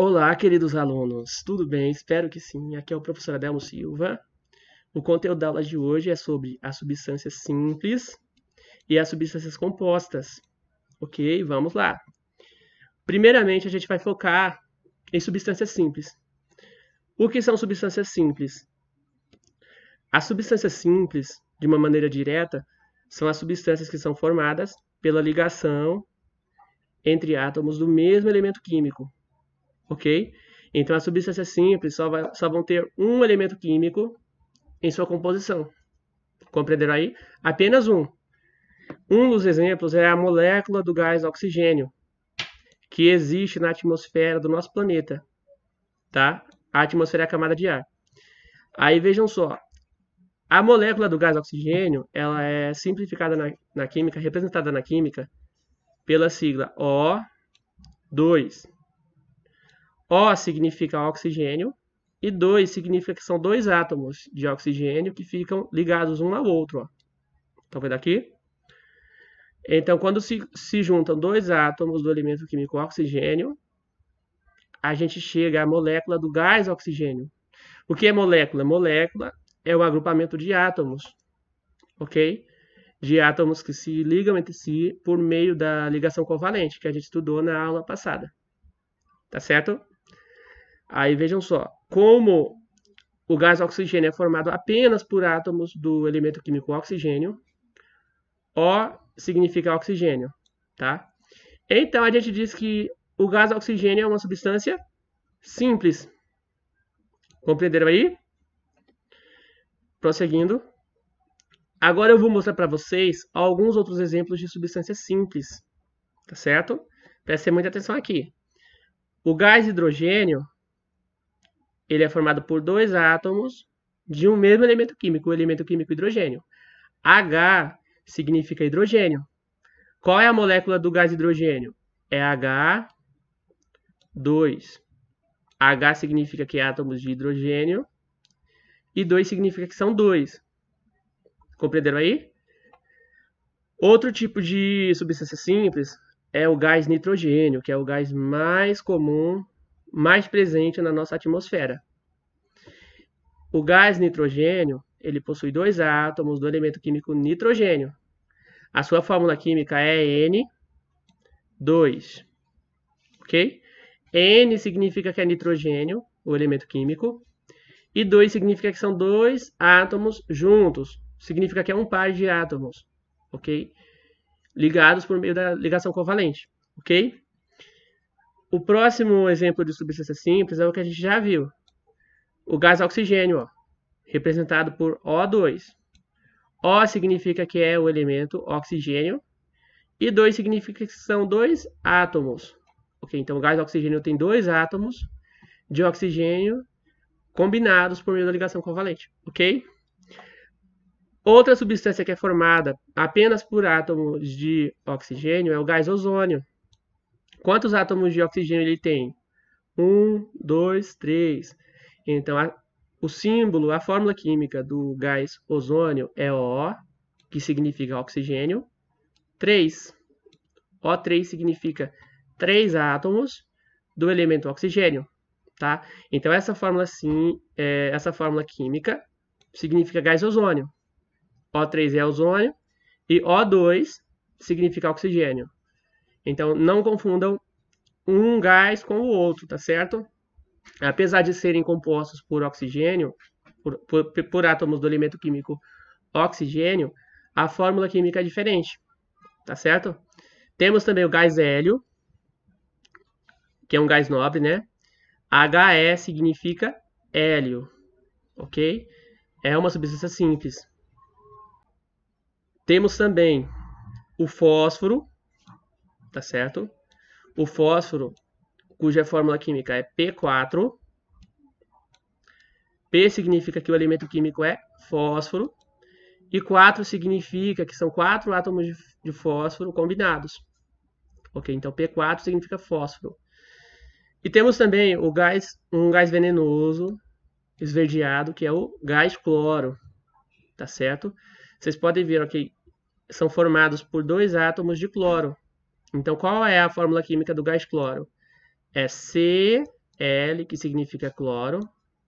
Olá, queridos alunos, tudo bem? Espero que sim. Aqui é o professor Adelmo Silva. O conteúdo da aula de hoje é sobre as substâncias simples e as substâncias compostas. Ok? Vamos lá. Primeiramente, a gente vai focar em substâncias simples. O que são substâncias simples? As substâncias simples, de uma maneira direta, são as substâncias que são formadas pela ligação entre átomos do mesmo elemento químico. Ok? Então, as substâncias simples só vão ter um elemento químico em sua composição. Compreenderam aí? Apenas um. Um dos exemplos é a molécula do gás oxigênio, que existe na atmosfera do nosso planeta. Tá? A atmosfera é a camada de ar. Aí vejam só. A molécula do gás oxigênio ela é simplificada na química, representada na química, pela sigla O2. O significa oxigênio e 2 significa que são dois átomos de oxigênio que ficam ligados um ao outro. Estão vendo aqui? Então, quando se juntam dois átomos do elemento químico oxigênio, a gente chega à molécula do gás oxigênio. O que é molécula? Molécula é o agrupamento de átomos, ok? De átomos que se ligam entre si por meio da ligação covalente, que a gente estudou na aula passada. Tá certo? Aí vejam só, como o gás oxigênio é formado apenas por átomos do elemento químico oxigênio, O significa oxigênio, tá? Então a gente diz que o gás oxigênio é uma substância simples. Compreenderam aí? Prosseguindo. Agora eu vou mostrar para vocês alguns outros exemplos de substâncias simples, tá certo? Prestem muita atenção aqui. O gás hidrogênio, ele é formado por dois átomos de um mesmo elemento químico, o elemento químico hidrogênio. H significa hidrogênio. Qual é a molécula do gás hidrogênio? É H2. H significa que é átomos de hidrogênio e 2 significa que são dois. Compreenderam aí? Outro tipo de substância simples é o gás nitrogênio, que é o gás mais comum, mais presente na nossa atmosfera. O gás nitrogênio, ele possui dois átomos do elemento químico nitrogênio. A sua fórmula química é N2, ok? N significa que é nitrogênio, o elemento químico, e 2 significa que são dois átomos juntos, significa que é um par de átomos, ok? Ligados por meio da ligação covalente, ok? O próximo exemplo de substância simples é o que a gente já viu. O gás oxigênio, ó, representado por O2. O significa que é o elemento oxigênio e 2 significa que são dois átomos. Ok, então o gás oxigênio tem dois átomos de oxigênio combinados por meio da ligação covalente, ok? Outra substância que é formada apenas por átomos de oxigênio é o gás ozônio. Quantos átomos de oxigênio ele tem? 1, 2, 3. Então, o símbolo, a fórmula química do gás ozônio é O, que significa oxigênio, 3. O3 significa 3 átomos do elemento oxigênio, tá? Então, essa fórmula química significa gás ozônio. O3 é ozônio e O2 significa oxigênio. Então, não confundam um gás com o outro, tá certo? Apesar de serem compostos por oxigênio, por átomos do elemento químico oxigênio, a fórmula química é diferente, tá certo? Temos também o gás hélio, que é um gás nobre, né? He significa hélio, ok? É uma substância simples. Temos também o fósforo, tá certo? O fósforo, cuja fórmula química é P4. P significa que o elemento químico é fósforo. E 4 significa que são 4 átomos de fósforo combinados. Ok, então P4 significa fósforo. E temos também um gás venenoso, esverdeado, que é o gás cloro. Tá certo? Vocês podem ver que são formados por dois átomos de cloro. Então, qual é a fórmula química do gás cloro? É L, que significa cloro,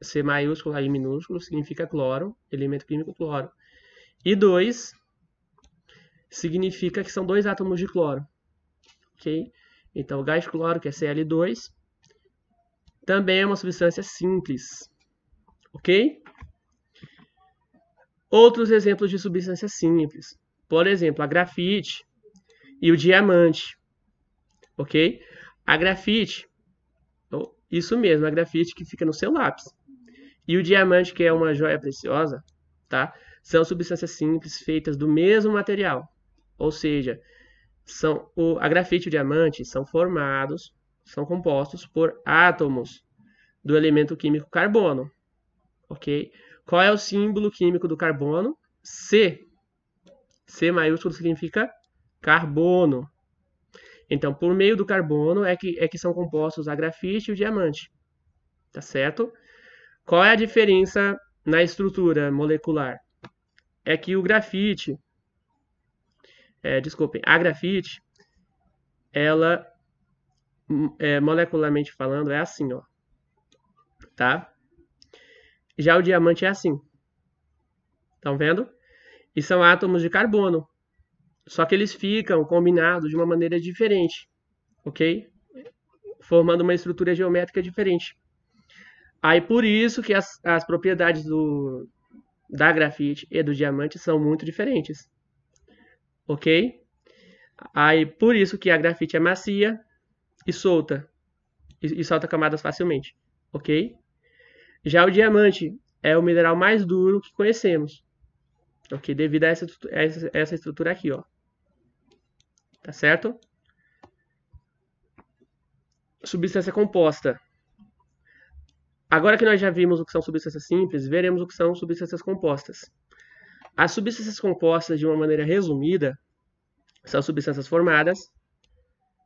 C maiúsculo, I minúsculo, significa cloro, elemento químico cloro. E 2 significa que são 2 átomos de cloro, ok? Então, o gás cloro, que é Cl2, também é uma substância simples, ok? Outros exemplos de substâncias simples. Por exemplo, a grafite e o diamante, ok? A grafite, isso mesmo, a grafite que fica no seu lápis. E o diamante, que é uma joia preciosa, tá? São substâncias simples feitas do mesmo material. Ou seja, a grafite e o diamante são compostos por átomos do elemento químico carbono, ok? Qual é o símbolo químico do carbono? C. C maiúsculo significa carbono. Então, por meio do carbono é que são compostos a grafite e o diamante, tá certo? Qual é a diferença na estrutura molecular? É que a grafite, ela, molecularmente falando, é assim, ó, tá? Já o diamante é assim. Estão vendo? E são átomos de carbono. Só que eles ficam combinados de uma maneira diferente, ok? Formando uma estrutura geométrica diferente. Aí por isso que as propriedades da grafite e do diamante são muito diferentes, ok? Aí por isso que a grafite é macia e solta, e solta camadas facilmente, ok? Já o diamante é o mineral mais duro que conhecemos, ok? Devido a essa estrutura aqui, ó. Tá certo? Substância composta. Agora que nós já vimos o que são substâncias simples, veremos o que são substâncias compostas. As substâncias compostas, de uma maneira resumida, são substâncias formadas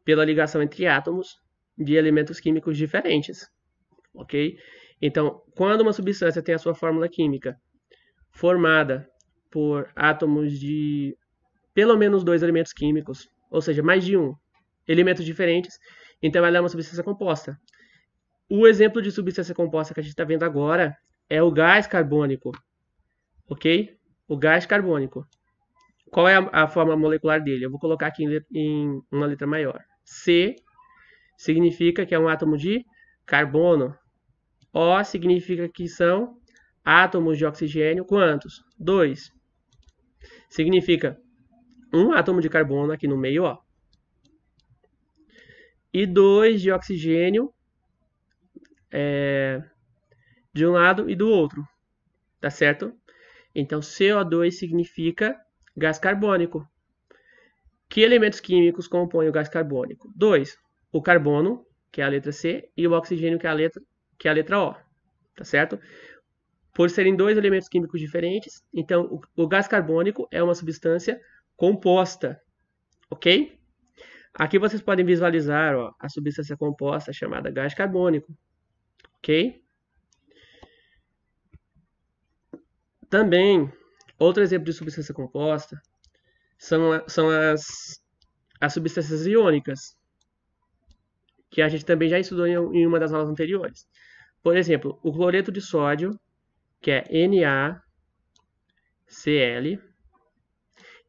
pela ligação entre átomos de elementos químicos diferentes, ok? Então, quando uma substância tem a sua fórmula química formada por átomos de pelo menos 2 elementos químicos, ou seja, mais de um, elementos diferentes, então ela é uma substância composta. O exemplo de substância composta que a gente está vendo agora é o gás carbônico, ok? O gás carbônico. Qual é a forma molecular dele? Eu vou colocar aqui em uma letra maior. C significa que é um átomo de carbono. O significa que são átomos de oxigênio. Quantos? 2. Significa um átomo de carbono aqui no meio, ó. E 2 de oxigênio de um lado e do outro. Tá certo? Então, CO2 significa gás carbônico. Que elementos químicos compõem o gás carbônico? 2. O carbono, que é a letra C, e o oxigênio, que é a letra O. Tá certo? Por serem 2 elementos químicos diferentes, então o gás carbônico é uma substância composta. Ok? Aqui vocês podem visualizar, ó, a substância composta chamada gás carbônico. Ok? Também, outro exemplo de substância composta são as substâncias iônicas, que a gente também já estudou em uma das aulas anteriores. Por exemplo, o cloreto de sódio, que é NaCl.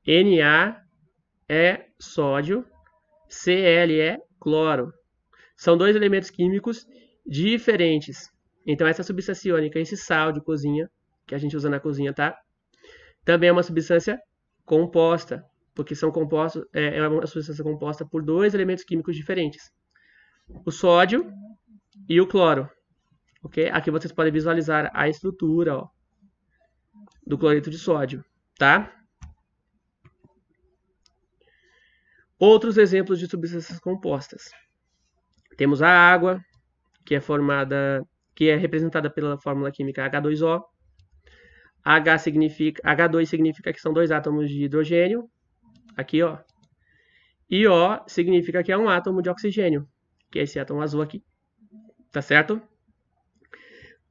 Na é sódio, Cl é cloro. São 2 elementos químicos diferentes. Então, essa substância iônica, esse sal de cozinha, que a gente usa na cozinha, tá? Também é uma substância composta, porque são compostos, é uma substância composta por 2 elementos químicos diferentes. O sódio e o cloro. Ok? Aqui vocês podem visualizar a estrutura, ó, do cloreto de sódio, tá? Outros exemplos de substâncias compostas. Temos a água, que é representada pela fórmula química H2O. H2 significa que são 2 átomos de hidrogênio, aqui, ó. E O significa que é um átomo de oxigênio, que é esse átomo azul aqui. Tá certo?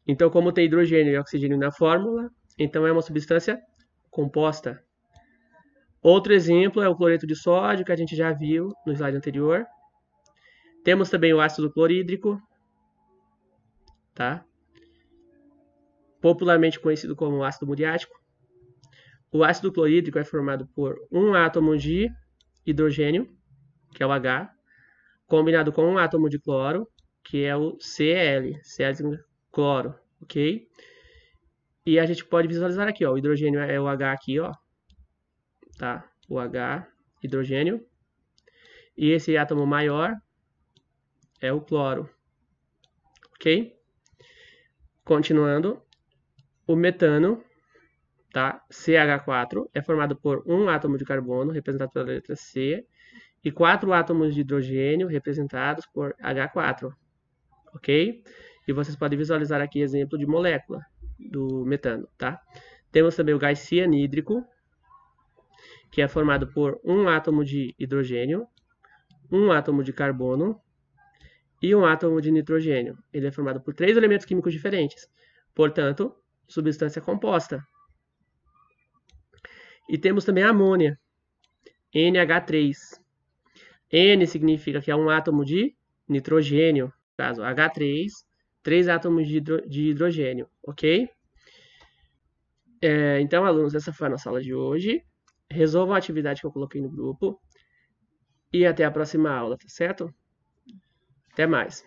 Então, como tem hidrogênio e oxigênio na fórmula, então é uma substância composta. Outro exemplo é o cloreto de sódio, que a gente já viu no slide anterior. Temos também o ácido clorídrico, tá? Popularmente conhecido como ácido muriático. O ácido clorídrico é formado por um átomo de hidrogênio, que é o H, combinado com um átomo de cloro, que é o Cl, Cl cloro, ok? E a gente pode visualizar aqui, ó, o hidrogênio é o H aqui, ó, tá? O H, hidrogênio. E esse átomo maior é o cloro, ok? Continuando, o metano, tá? CH4, é formado por um átomo de carbono, representado pela letra C, e 4 átomos de hidrogênio, representados por H4, ok? E vocês podem visualizar aqui exemplo de molécula do metano, tá? Temos também o gás cianídrico, que é formado por um átomo de hidrogênio, um átomo de carbono e um átomo de nitrogênio. Ele é formado por 3 elementos químicos diferentes, portanto, substância composta. E temos também a amônia, NH3. N significa que é um átomo de nitrogênio, no caso H3, 3 átomos de hidrogênio, ok? Então, alunos, essa foi a nossa aula de hoje. Resolvam a atividade que eu coloquei no grupo. E até a próxima aula, tá certo? Até mais.